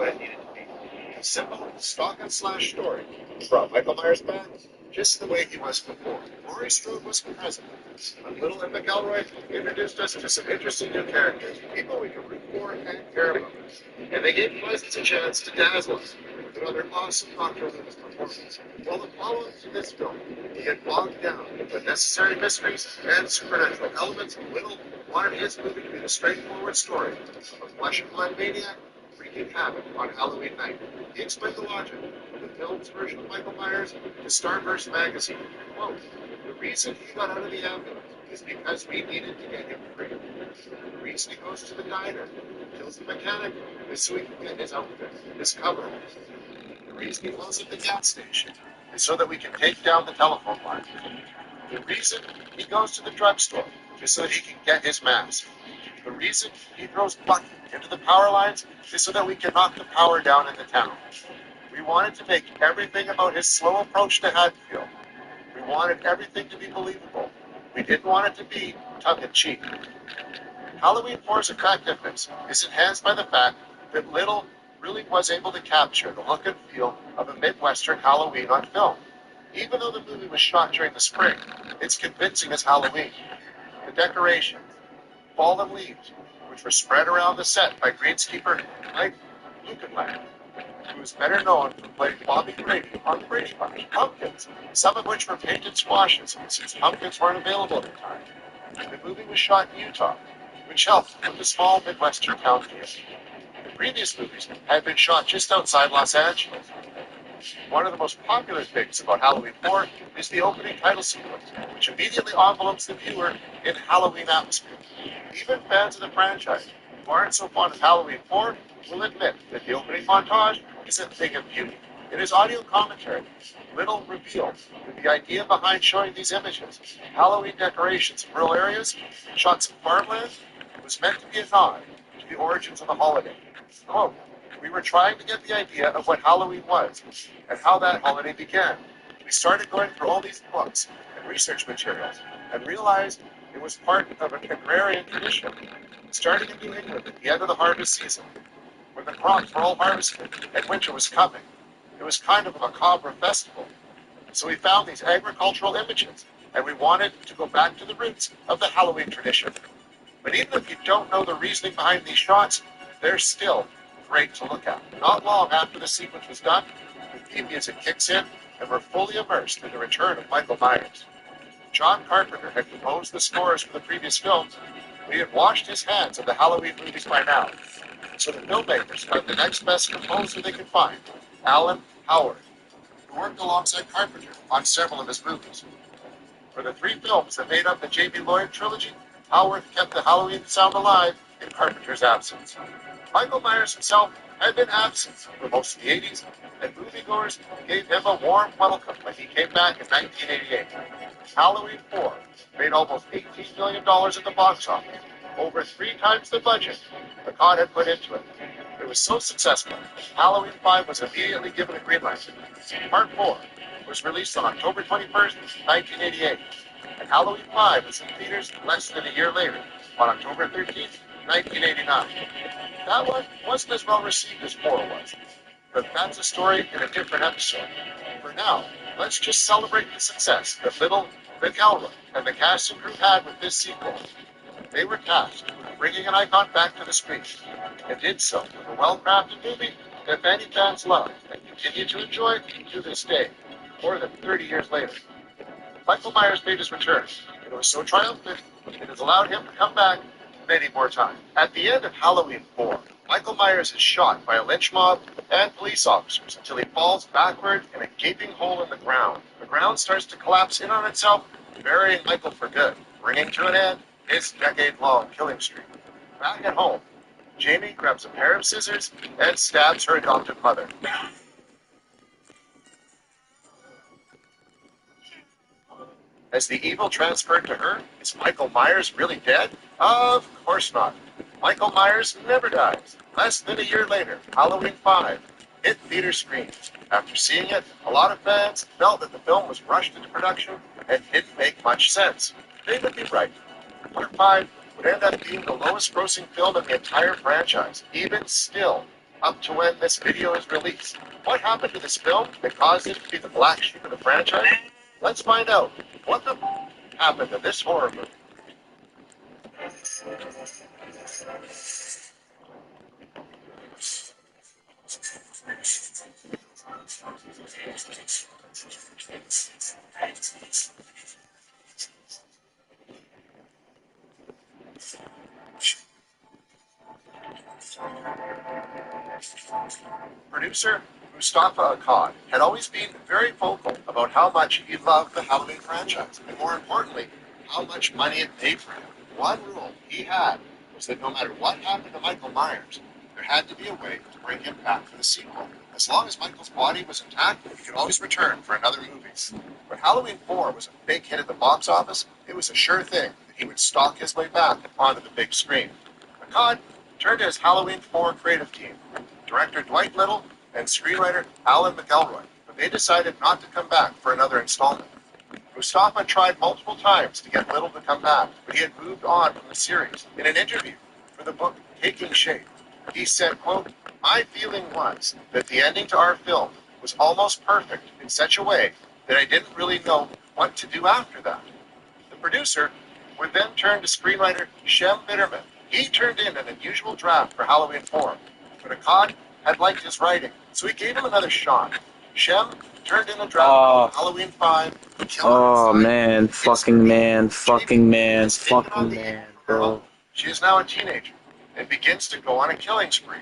what it needed to be. A simple stalk and slash story brought Michael Myers back just the way he was before. Laurie Strode was present, but Little and McElroy introduced us to some interesting new characters, people we can root for and care about. And they gave Pleasance a chance to dazzle us with another awesome Dr. Loomis performance. While the follow-up to this film will get bogged down with necessary mysteries and supernatural elements, Little wanted his movie to be the straightforward story of a flesh and blood maniac wreaking havoc on Halloween night. He explained the logic of the film's version of Michael Myers to Starburst magazine. Quote, the reason he got out of the ambulance is because we needed to get him free. The reason he goes to the diner, kills the mechanic, is so he can get his outfit, his cover. The reason he blows up the gas station is so that we can take down the telephone line. The reason he goes to the drugstore is so that he can get his mask. The reason he throws Bucky into the power lines is so that we can knock the power down in the town. We wanted to make everything about his slow approach to Hadfield. We wanted everything to be believable. We didn't want it to be tongue-in-cheek. Halloween 4's effectiveness is enhanced by the fact that Little really was able to capture the look and feel of a Midwestern Halloween on film. Even though the movie was shot during the spring, it's convincing as Halloween. The decorations, fallen leaves, which were spread around the set by greenskeeper Mike Lukenland, who is better known for playing Bobby Brady on the Brady Bunch. Pumpkins, some of which were painted squashes, since pumpkins weren't available at the time. The movie was shot in Utah, which helped with the small Midwestern town feel. The previous movies had been shot just outside Los Angeles. One of the most popular things about Halloween 4 is the opening title sequence, which immediately envelopes the viewer in Halloween atmosphere. Even fans of the franchise who aren't so fond of Halloween 4 will admit that the opening montage is a thing of beauty. In his audio commentary, Little revealed that the idea behind showing these images, Halloween decorations in rural areas, shots of farmland, was meant to be a nod to the origins of the holiday. Quote, we were trying to get the idea of what Halloween was and how that holiday began. We started going through all these books and research materials and realized it was part of an agrarian tradition, starting in New England at the end of the harvest season, when the crops were all harvested and winter was coming. It was kind of a macabre festival. So we found these agricultural images, and we wanted to go back to the roots of the Halloween tradition. But even if you don't know the reasoning behind these shots, they're still great to look at. Not long after the sequence was done, the theme music kicks in, and we're fully immersed in the return of Michael Myers. John Carpenter had composed the scores for the previous films, but he had washed his hands of the Halloween movies by now. So the filmmakers found the next best composer they could find, Alan Howard, who worked alongside Carpenter on several of his movies. For the 3 films that made up the J.B. Lloyd trilogy, Howard kept the Halloween sound alive in Carpenter's absence. Michael Myers himself had been absent for most of the 80s, and moviegoers gave him a warm welcome when he came back in 1988. Halloween 4 made almost $18 million at the box office, over 3 times the budget the con had put into it. It was so successful, Halloween 5 was immediately given a green light. Part 4 was released on October 21st, 1988, and Halloween 5 was in theaters less than a year later, on October 13th, 1989. That one wasn't as well received as 4 was, but that's a story in a different episode. For now, let's just celebrate the success that Little, McElroy, and the cast and crew had with this sequel. They were tasked with bringing an icon back to the screen, and did so with a well-crafted movie that many fans love and continue to enjoy to this day, more than 30 years later. Michael Myers made his return, and it was so triumphant, it has allowed him to come back many more times. At the end of Halloween 4, Michael Myers is shot by a lynch mob and police officers until he falls backward in a gaping hole in the ground. The ground starts to collapse in on itself, burying Michael for good, bringing to an end his decade-long killing streak. Back at home, Jamie grabs a pair of scissors and stabs her adopted mother. Has the evil transferred to her? Is Michael Myers really dead? Of course not. Michael Myers never dies. Less than a year later, Halloween 5 hit theater screens. After seeing it, a lot of fans felt that the film was rushed into production and didn't make much sense. They would be right. Part 5 would end up being the lowest grossing film in the entire franchise. Even still, up to when this video is released. What happened to this film that caused it to be the black sheep of the franchise? Let's find out what the happened to this horror movie. Producer Mustafa Akkad had always been very vocal about how much he loved the Halloween franchise, and more importantly, how much money it made for him. One rule he had was that no matter what happened to Michael Myers, there had to be a way to bring him back for the sequel. As long as Michael's body was intact, he could always return for another movie. When Halloween 4 was a big hit at the box office, it was a sure thing that he would stalk his way back onto the big screen. Akkad turned to his Halloween 4 creative team, director Dwight Little and screenwriter Alan McElroy, but they decided not to come back for another installment. Mustafa tried multiple times to get Little to come back, but he had moved on from the series. In an interview for the book Taking Shape, he said, quote, "My feeling was that the ending to our film was almost perfect in such a way that I didn't really know what to do after that." The producer would then turn to screenwriter Shem Bitterman. He turned in an unusual draft for Halloween 4, but Akkad had liked his writing, so he gave him another shot. Shem turned in a draft for Halloween 5. Oh man, fucking man, bro. She is now a teenager and begins to go on a killing spree.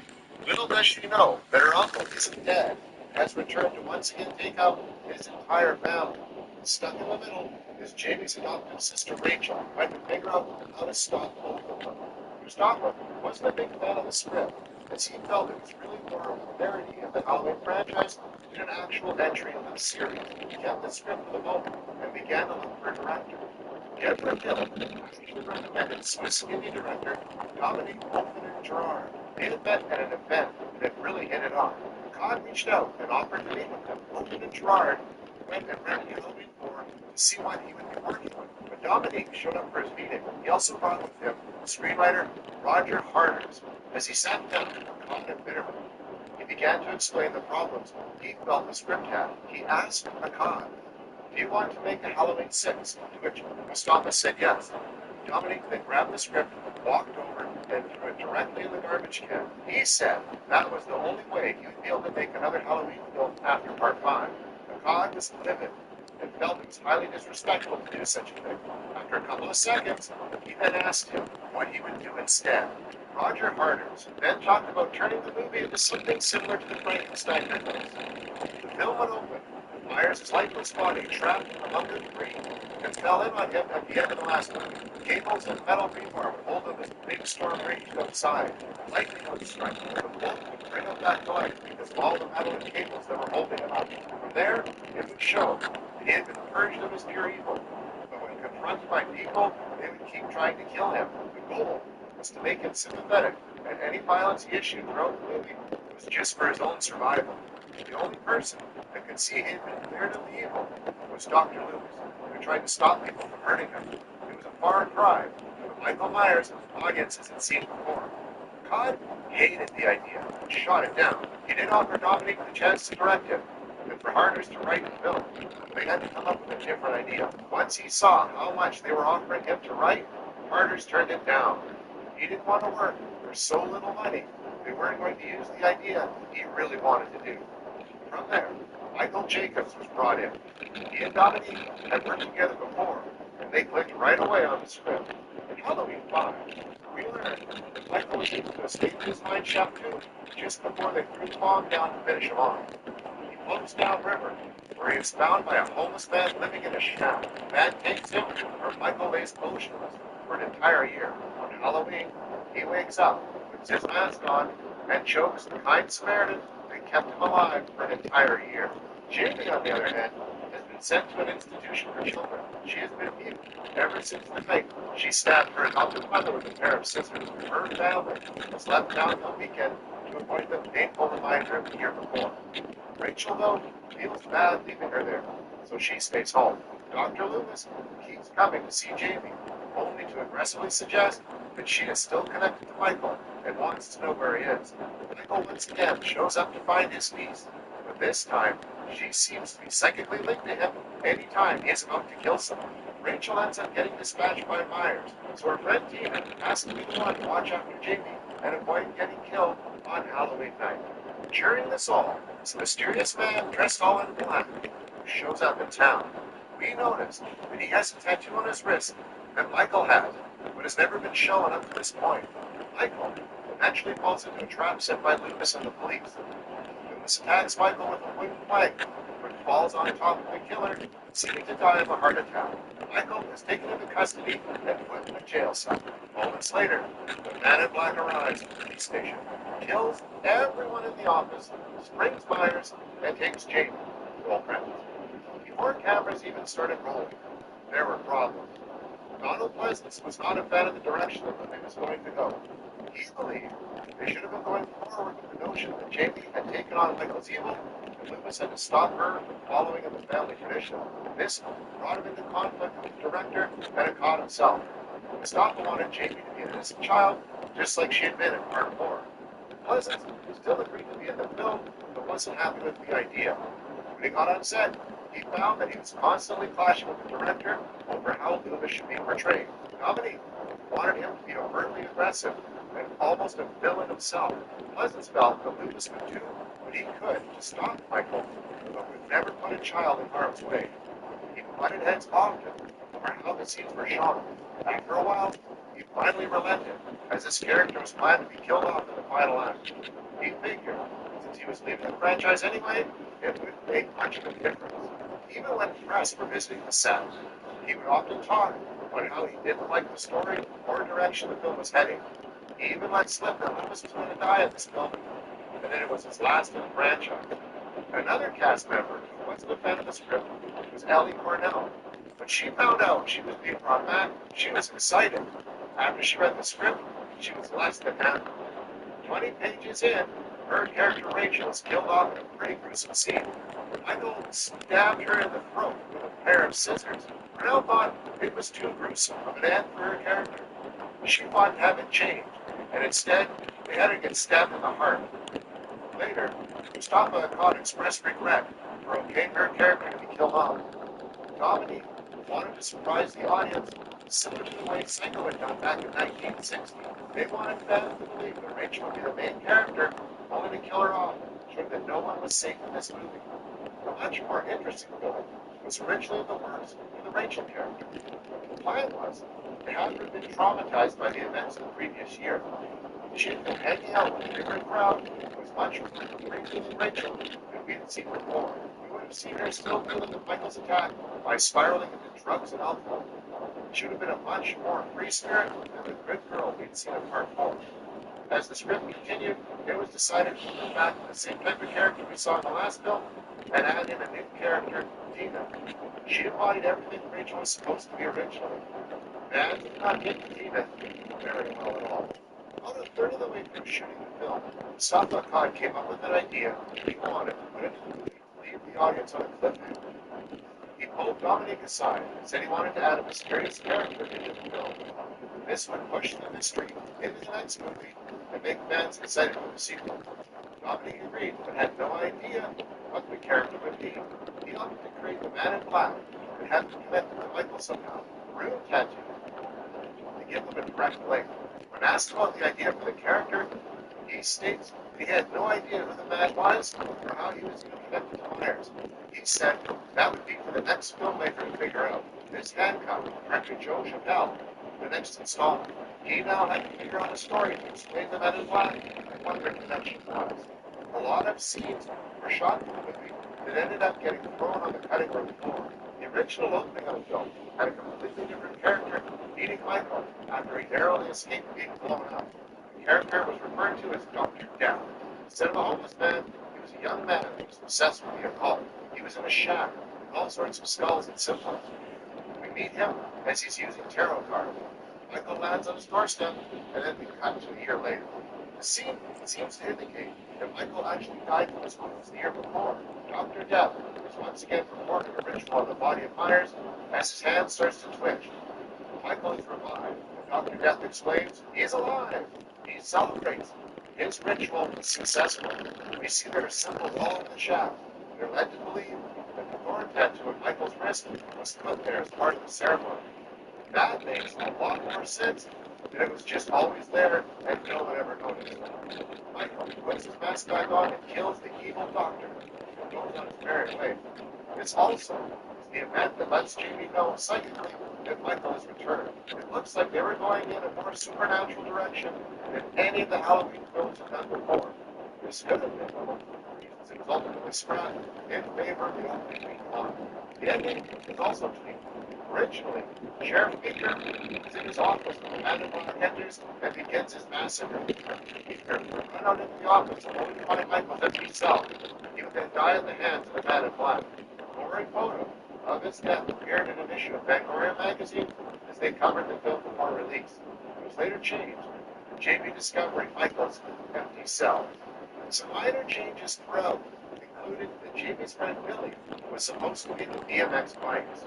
Little does she know that her uncle isn't dead and has returned to once again take out his entire family. Stuck in the middle is Jamie's adopted sister Rachel, trying to figure out how to stop both of them. Mustafa wasn't a big fan of the script, as he felt it was really more of a parody of the Halloween franchise than an actual entry into the series. He kept the script for the moment and began to look for a director. Edward Dillon actually recommended Swiss indie director Dominique Gerard. They had met at an event that really hit it off. Akkad reached out and offered to meet with them. Open and Gerard went and rented Halloween 4 to see what he would be working with. When Dominique showed up for his meeting, he also brought with him screenwriter Roger Harders. As he sat down with Akkad and Bitterman, he began to explain the problems he felt the script had. He asked Akkad, "Do you want to make a Halloween 6? To which Mustafa said yes. Dominique then grabbed the script, walked over, and threw it directly in the garbage can. He said that was the only way he would be able to make another Halloween film after Part 5. Akkad was livid and felt it was highly disrespectful to do such a thing. After a couple of seconds, he then asked him what he would do instead. Roger Harders then talked about turning the movie into something similar to the Frankenstein mythos. The film would open with Myers' lifeless body trapped in a lump of debris and fell in on him at the end of the last movie. Cables and metal rebar would hold him as the big storm raged outside. Lightning would strike, the bolt would bring him back to life because of all the metal and cables that were holding him up. From there, it would show that he had been purged of his pure evil. But when confronted by people, they would keep trying to kill him. The goal was to make him sympathetic, and any violence he issued throughout the movie was just for his own survival. The only person that could see him cleared of the evil was Dr. Loomis, who tried to stop people from hurting him. It was a far cry from the Michael Myers audiences had seen before. Akkad hated the idea and shot it down. He did offer Dominique the chance to direct him, and for Harders to write the film. They had to come up with a different idea. Once he saw how much they were offering him to write, Harders turned it down. He didn't want to work for so little money. They weren't going to use the idea he really wanted to do. From there, Michael Jacobs was brought in. He and Dominique had worked together before, and they clicked right away on the script. In Halloween 5, we learned that Michael was able to escape his mine shaft too, just before they threw the bomb down to finish him off. He floats downriver, where he is found by a homeless man living in a shack. The man takes him, where Michael lays motionless for an entire year. On Halloween, he wakes up, puts his mask on, and chokes the kind Samaritan that kept him alive for an entire year. Jamie, on the other hand, has been sent to an institution for children. She has been mute ever since the night she stabbed her adopted mother with a pair of scissors. Her family was left down for the weekend to avoid the painful reminder of the year before. Rachel, though, feels bad leaving her there, so she stays home. Dr. Loomis keeps coming to see Jamie, only to aggressively suggest that she is still connected to Michael and wants to know where he is. Michael once again shows up to find his niece, but this time she seems to be psychically linked to him anytime he is about to kill someone. Rachel ends up getting dispatched by Myers, so her friend Tina has to be the one to watch after Jamie and avoid getting killed on Halloween night. During this all, this mysterious man dressed all in black shows up in town. We notice that he has a tattoo on his wrist that Michael has, but has never been shown up to this point. Michael eventually falls into a trap set by Loomis and the police. Loomis attacks Michael with a wooden plank, but falls on top of the killer, seeming to die of a heart attack. Michael is taken into custody and put in a jail cell. Moments later, the man in black arrives at the police station, kills everyone in the office, springs Myers, and takes Jamie to roll credits. Before cameras even started rolling, there were problems. Donald Pleasance was not a fan of the direction the movie was going to go. He believed they should have been going forward with the notion that Jamie had taken on Michael's evil, and Loomis had to stop her from following in the family tradition. This brought him into conflict with the director and Akkad himself. Mustafa wanted Jamie to be an innocent child, just like she had been in Part 4. Pleasance still agreed to be in the film, but wasn't happy with the idea. When he got on set, he found that he was constantly clashing with the director over how Loomis should be portrayed. Dominique wanted him to be overtly aggressive and almost a villain himself. Pleasance felt that Loomis would do what he could to stop Michael, but would never put a child in harm's way. He butted heads often over how the scenes were shot. After a while, he finally relented, as his character was planned to be killed off in the final act. He figured, since he was leaving the franchise anyway, it wouldn't make much of a difference. Even when press were visiting the set, he would often talk about how he didn't like the story or direction the film was heading. He even let slip that Loomis was going to die in this film, and that it was his last in the franchise. Another cast member who wasn't a fan of the script was Ellie Cornell. When she found out she was being brought back, she was excited. After she read the script, she was less than happy. 20 pages in, her character Rachel is killed off in a pretty gruesome scene. Michael stabbed her in the throat with a pair of scissors. Cornell thought it was too gruesome of an end for her character. She thought to have it changed, and instead, they had her get stabbed in the heart. Later, Mustafa Akkad expressed regret for okaying her character to be killed off. Dominique wanted to surprise the audience, similar to the way Psycho had done back in 1960. They wanted fans to believe that Rachel would be the main character, only to kill her off, showing that no one was safe in this movie. A much more interesting villain was originally the worst for the Rachel character. The plan was to have her been traumatized by the events of the previous year. She had been hanging out with a different crowd who was much more freaky than Rachel than we had seen before. We would have seen her still dealing with Michael's attack by spiraling into drugs and alcohol. She would have been a much more free spirit than the good girl we'd seen in Part 4. As the script continued, it was decided to put back the same type of character we saw in the last film and add in a new character, Tina. She embodied everything Rachel was supposed to be originally. Fans did not get Tina very well at all. About a third of the way through shooting the film, Mustafa Akkad came up with an idea he wanted to put into the movie to leave the audience on a cliffhanger. He pulled Dominique aside and said he wanted to add a mysterious character into the film. This would push the mystery into the next movie and make fans excited for the sequel. Dominique agreed, but had no idea what the character would be. He opted to create the Man in Black and have him connected to Michael somehow, through a tattoo, to give them a direct link. When asked about the idea for the character, he states that he had no idea who the man was or how he was even connected to Myers. He said that would be for the next filmmaker to figure out. This handcuffed director Joe Chappelle for the next installment. He now had to figure out a story to explain the Men in Black and what their connection was. A lot of scenes were shot in the movie that ended up getting thrown on the cutting room floor. The original opening of the film had a completely different character meeting Michael after he narrowly escaped being blown up. The character was referred to as Dr. Death. Instead of a homeless man, he was a young man who was obsessed with the occult. He was in a shack with all sorts of skulls and symbols. We meet him as he's using tarot cards. Michael lands on his doorstep, and then we cut to a year later. The scene seems to indicate that Michael actually died from his wounds the year before. Dr. Death is once again performing a ritual on the body of Myers as his hand starts to twitch. Michael is revived, and Dr. Death explains, "He's alive! He celebrates. His ritual was successful. We see their symbol all in the shaft. They're led to believe that the thorn tattoo on Michael's wrist was put there as part of the ceremony. That makes a lot more sense than it was just always there and no one ever noticed. Michael puts his mask back on and kills the evil doctor and goes on his merry way. This also is the event that lets Jamie know psychically that Michael has returned. It looks like they were going in a more supernatural direction than any of the Halloween films have done before. This could have been one of the reasons it was ultimately scrapped in favor of the opening week one. The ending is also tweaked. Originally, Sheriff Baker is in his office when the man in black enters and begins his massacre. Baker would run out into the office only to find Michael's empty cell. He would then die in the hands of the man in black. A gory photo of his death appeared in an issue of Fangoria magazine as they covered the film before release. It was later changed to Jamie discovering Michael's empty cell. Some minor changes throughout included that Jamie's friend Billy was supposed to be the BMX bikes.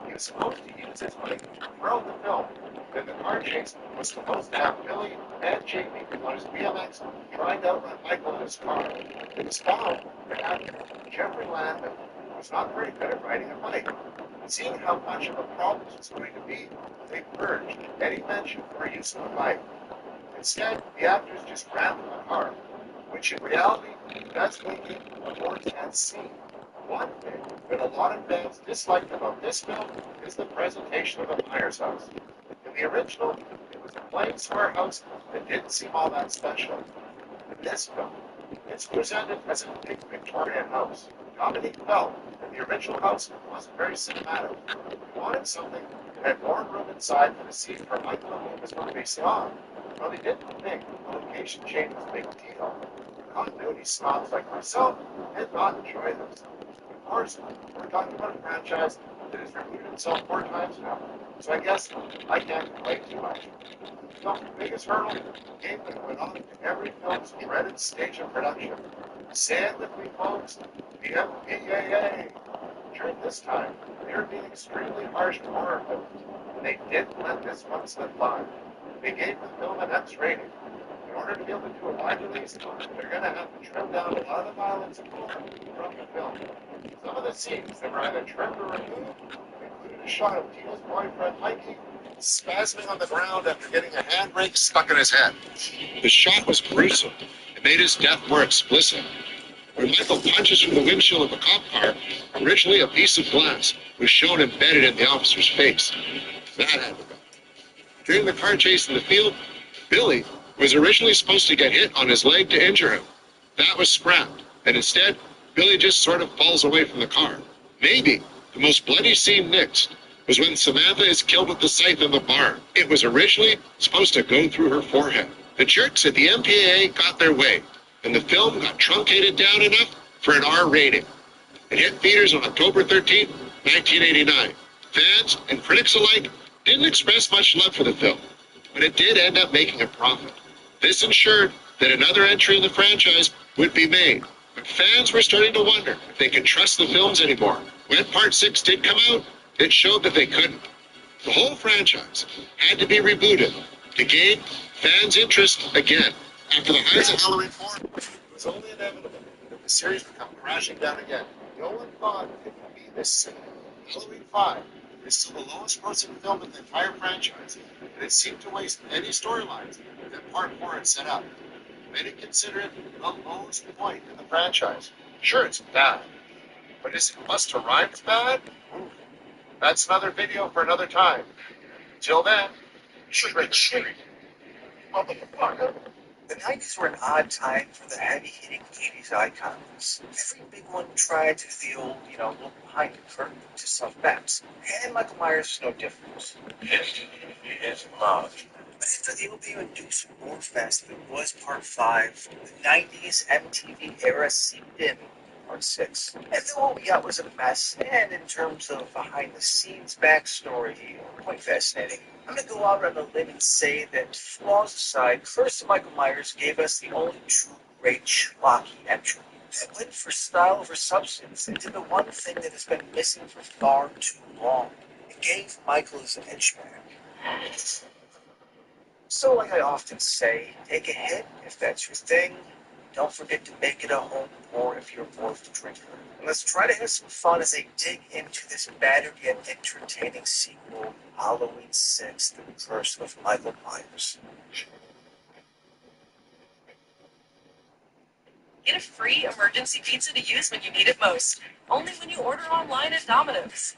He was supposed to use his bike throughout the film. Then the car chase was supposed to have Billy and Jamie on his BMX trying to outrun Michael in his car. It was found that actor Jeffrey Landman was not very good at riding a bike. Seeing how much of a problem this was going to be, they purged any mention for use of a bike. Instead, the actors just ran from the car, which in reality does make it a more tense scene. One thing that a lot of fans disliked about this film is the presentation of the Myers house. In the original, it was a plain square house that didn't seem all that special. In this film, it's presented as a big Victorian house. Dominique felt that the original house wasn't very cinematic. He wanted something that had more room inside for the scene where Michael and Lucas were facing off. While he didn't think the location change was a big deal, continuity snobs like myself did not enjoy this. Of course, we're talking about a franchise that has rebooted itself 4 times now, so I guess I can't complain too much. The film's biggest hurdle came when it went on to every film's dreaded stage of production. Say it with me, folks, the MPAA. During this time, they were being extremely harsh to horror films, and they didn't let this one slip by. They gave the film an X rating. In order to be able to do a wide release, they're going to have to trim down a lot of the violence and gore from the film. Some of the scenes that were either trimmed or removed included a shot of Tina's boyfriend Mikey spasming on the ground after getting a handbrake stuck in his head. The shot was gruesome. It made his death more explicit. When Michael punches from the windshield of a cop car, originally a piece of glass was shown embedded in the officer's face. That had to go. During the car chase in the field, Billy was originally supposed to get hit on his leg to injure him. That was scrapped, and instead, Billy just sort of falls away from the car. Maybe the most bloody scene next was when Samantha is killed with the scythe in the barn. It was originally supposed to go through her forehead. The jerks at the MPAA got their way, and the film got truncated down enough for an R rating. It hit theaters on October 13, 1989. Fans and critics alike didn't express much love for the film, but it did end up making a profit. This ensured that another entry in the franchise would be made, but fans were starting to wonder if they could trust the films anymore. When Part 6 did come out, it showed that they couldn't. The whole franchise had to be rebooted to gain fans' interest again. After the highs of Halloween 4, it was only inevitable that the series would come crashing down again. No one thought it would be this soon. Halloween 5 is still the lowest grossing film in the entire franchise, and it seemed to waste many storylines that Part 4 had set up. Many consider it the lowest point in the franchise. Sure, it's bad, but is it Busta Rhymes bad? Ooh, that's another video for another time. Till then, shriek, motherfucker. The 90s were an odd time for the heavy-hitting 80s icons. Every big one tried to feel, look behind the curtain to some bets. And Michael Myers is no different. History is love. But if the will do some more fast than it was Part 5, the 90s MTV era seeped in Part 6. And though what we got was a mess, and in terms of behind-the-scenes backstory, quite fascinating, I'm going to go out on a limb and say that, flaws aside, first Michael Myers gave us the only true great schlocky entry. That went for style over substance and did the one thing that has been missing for far too long. It gave Michael his edge back. So, like I often say, take a hit if that's your thing. Don't forget to make it a home pour if you're more of a drinker. And let's try to have some fun as I dig into this battered yet entertaining sequel, Halloween 6, The Curse of Michael Myers. Get a free emergency pizza to use when you need it most. Only when you order online at Domino's.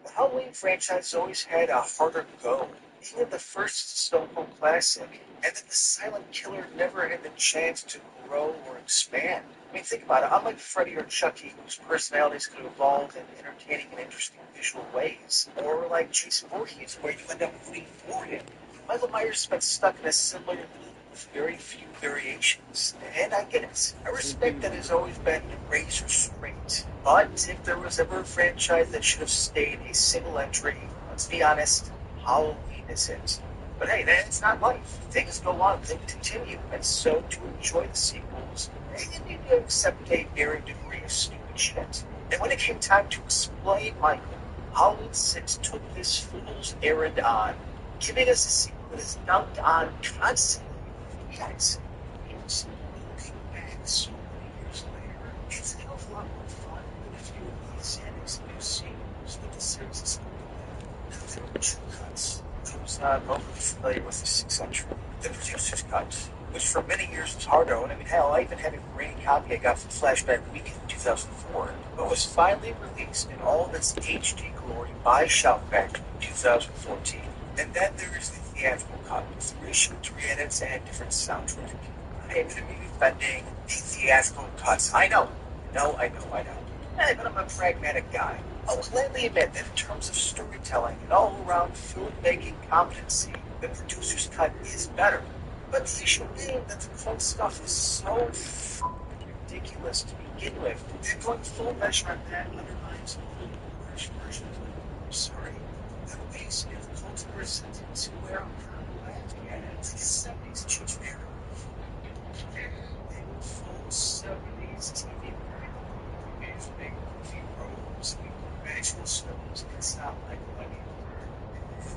The Halloween franchise always had a harder go. Even the first Stone Cold Classic, and then the silent killer never had the chance to grow or expand. I mean, think about it. Unlike Freddy or Chucky, whose personalities could evolve in entertaining and interesting visual ways, or like Jason Voorhees, where you end up rooting for him, Michael Myers has been stuck in a similar loop with very few variations. And I get it. I respect that it's always been razor straight. But if there was ever a franchise that should have stayed a single entry, let's be honest, Halloween is it. But hey, that's not life. Things go on, things continue, and so to enjoy the sequels, you need to accept a varying degree of stupid shit. And when it came time to explain Michael, Halloween 6 took this fool's errand on, giving us a sequel that is dunked on constantly. Guys, it's looking back so many years later, it's a hell of a lot more fun than a few of these annex new sequels that the series is now, there are two cuts. Those both familiar with the 600. The producer's cut, which for many years was hard to own. I mean, hell, I even had a grainy copy I got from Flashback Weekend in 2004, but was finally released in all of its HD glory by Shout Factory in 2014. And then there is the theatrical cut, with 3 edits and a different soundtrack. I am going to be defending the theatrical cuts. I know. Hey, but I'm a pragmatic guy. I'll gladly admit that in terms of storytelling and all-around filmmaking competency, the producer's cut is better. But the issue being that the clone stuff is so ridiculous to begin with, that going full measure on that undermines all the harsh version of it. I'm sorry. The ways of cults presented to where I'm laughing at it, it's the 70s Cheech Marin. They were full 70s TV movies, big movie robes, magical stones. It's not like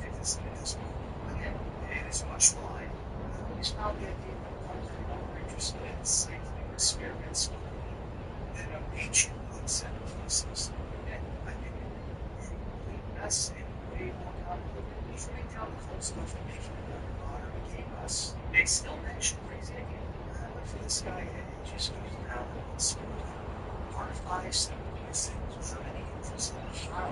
it is again, it is much lie. I always found the idea that I'm more interested in scientific experiments than of ancient concept pieces. And I think it's a complete mess and way more complicated. Trimming down the cold stuff and making it more modern chaos. They still mention crazy again. But for this guy, it just goes down and it's part of my stuff. These things without any interest in how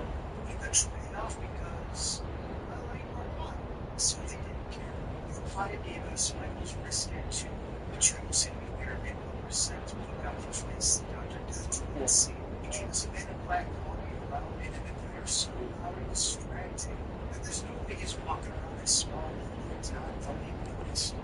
eventually paid off because I like our one, so they didn't care. The client gave us Michael's wrist tattoo, which I will say we wear maybe 1% put out his face, the doctor death to see. He gave us a man in black walking around in an entire school, how distracting. And there's no way he's walking around this small little town without being noticed.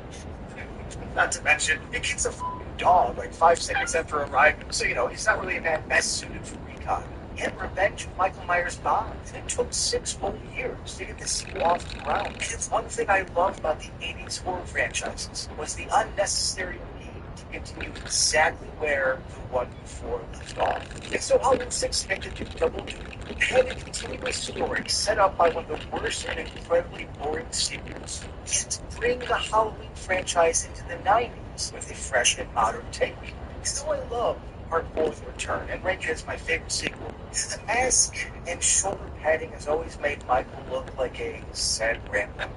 Not to mention, the kid's a fucking dog like 5 seconds after arriving, so he's not really a man best suited for recon. He had revenge of Michael Myers Bond, and it took 6 whole years to get this sequel off the ground. And it's one thing I loved about the 80s horror franchises, was the unnecessary need to continue exactly where the one before left off. And so Halloween 6 had to do double duty. It had a continuous story set up by one of the worst and incredibly boring sequels, yet bring the Halloween franchise into the 90s with a fresh and modern take. So I love Part 4's return and rank it as my favorite sequel. The mask and shoulder padding has always made Michael look like a sad grandpa.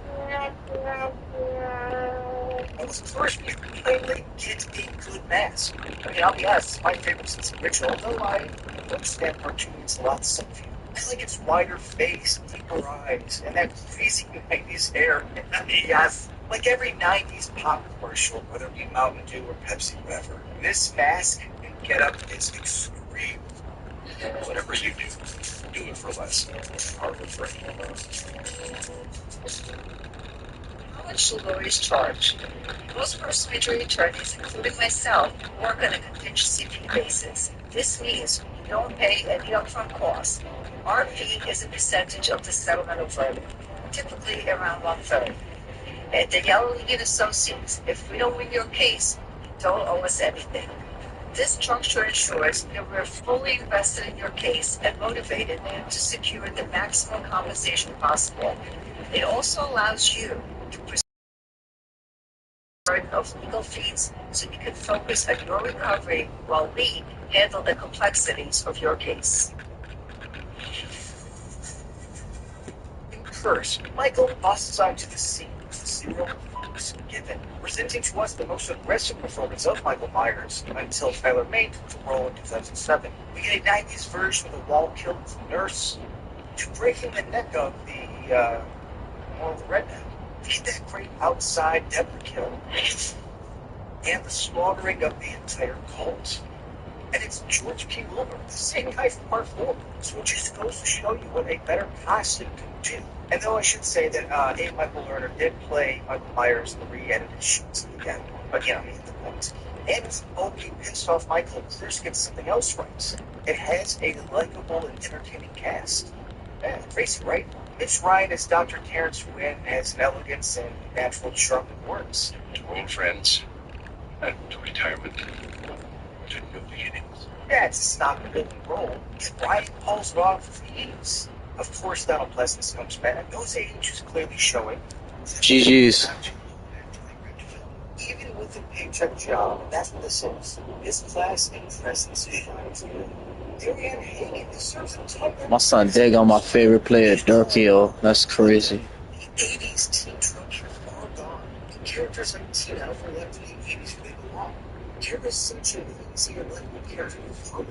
Well, first, we plainly get a good mask. I mean, I'll be honest, it's my favorite since the original, though I understand Part 2 means a lot to some of you. I like its wider face, deeper eyes, and that crazy 90s hair. Yes, like every 90s pop commercial, whether it be Mountain Dew or Pepsi, whatever. This mask and getup is extreme. Whatever you do it for less. Harbor Freight. How much should lawyers charge? Most personal injury attorneys, including myself, work on a contingency fee basis. This means don't pay any upfront costs. Our fee is a percentage of the settlement of verdict, typically around 1/3. And the Yellow League and Associates, if we don't win your case, you don't owe us anything. This structure ensures that we're fully invested in your case and motivated to secure the maximum compensation possible. It also allows you to pursue the burden of legal fees so you can focus on your recovery while we handle the complexities of your case. First, Michael busts onto the scene with zero fucks given, presenting to us the most aggressive performance of Michael Myers until Tyler Mane took the role in 2007. We get a 90s version of the wall kill of the nurse to breaking the neck of the redneck. We get that great outside Deborah kill and the slaughtering of the entire cult. And it's George P. Wilbur, the same guy from Part 4. So it just goes to show you what a better costume can do. And though I should say that A. Michael Lerner did play Michael Myers in the re-edited shoots at the end. But yeah, I mean the point. And it's okay pissed off Michael, Bruce gets something else right. It has a likable and entertaining cast. Yeah, Tracy Wright. Mitch Ryan as Dr. Terrence Wynn has an elegance and natural charm that works. To old friends and to retirement. To new beginnings. Yeah, it's a snobby villain role. Ryan pulls it off with ease. Of course, Donald Pleasance comes back. Those age is clearly showing. GG's. Even with a paycheck job, that's what this is. His class and presence shines good. Ariane Hagen deserves a ton of My son dig on my favorite player, Durkio. That's crazy. The 80s teen tropes are far gone. And characters like Tina were left in the 80s where they belong. Kira is such an easy and likable character to follow.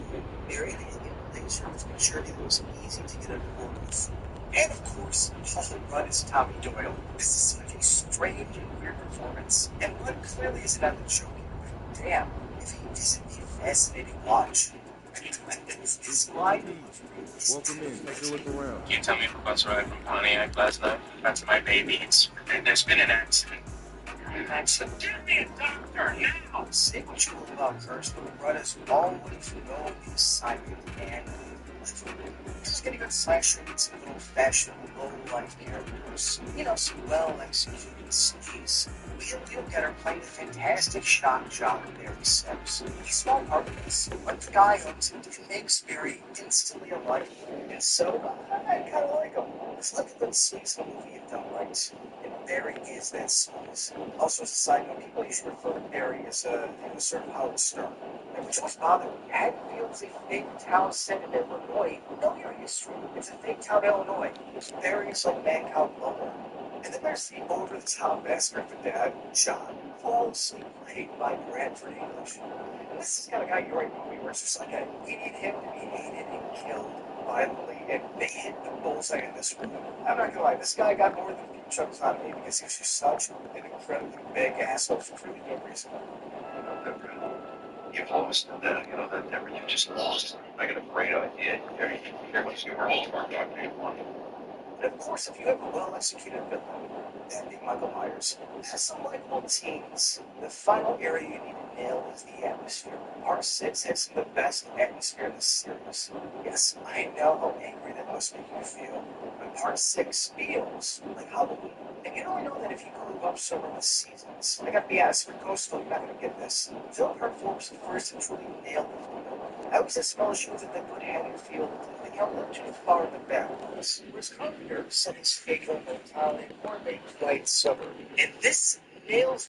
Marion Hagen plays her with maturity that was easy to get on board with. And of course, Paul Rudd is Tommy Doyle. This is such a strange and weird performance, and Rudd clearly isn't on the joke here, but damn, if he isn't a fascinating watch. His line is Welcome in. Take a look around. Can you tell me if a bus ride from Pontiac last night? That's my baby. There's been an accident. An accident. Get me a doctor now! Say what you will about Curse, but Rudd has always known the assignment and just getting good slasher with some old-fashioned, low-life characters. You know, some well-executed scenes. Neil Getter playing the fantastic shock jock Barry Sims. He's small part of this, but the guy who makes Barry instantly alive. And so, I kind of like him. It's like a good sleaze movie if done right. And Barry is that sleaze. Also, as a side note, people usually refer to Barry as a sort of Howard Stern. And which was bothering me. Haddonfield is a fake town set in Illinois. Know your history. It's a fake town, Illinois. Barry is like Mancow Lower. And then there's the over-the-top bastard of the dad, John, flawlessly played by Bradford English. And this has got a guy you're right movie where it's just like we need him to be hated and killed violently, and they hit the bullseye in this one. I'm not gonna lie, this guy got more than a few chucks out of me because he was just such an incredibly big asshole for really no reason. You've lost that, that never, you've just lost. I got a great idea. Here, what's your role for Dr. One? And of course, if you have a well-executed villain, that being Michael Myers, has some likable teens, the final area you need to nail is the atmosphere. Part 6 has some of the best atmosphere in the series. Yes, I know how angry that must make you feel, but Part 6 feels like Halloween. And you only know that if you grew up some of the seasons. I gotta be honest, for Coastal, you're not gonna get this. Film Part 4 was the first to truly nail it. I was as small as you that they put Haddonfield and held up too far in the backwoods, whereas Carpenter set his fate on the town in more of a quiet suburb. And this nails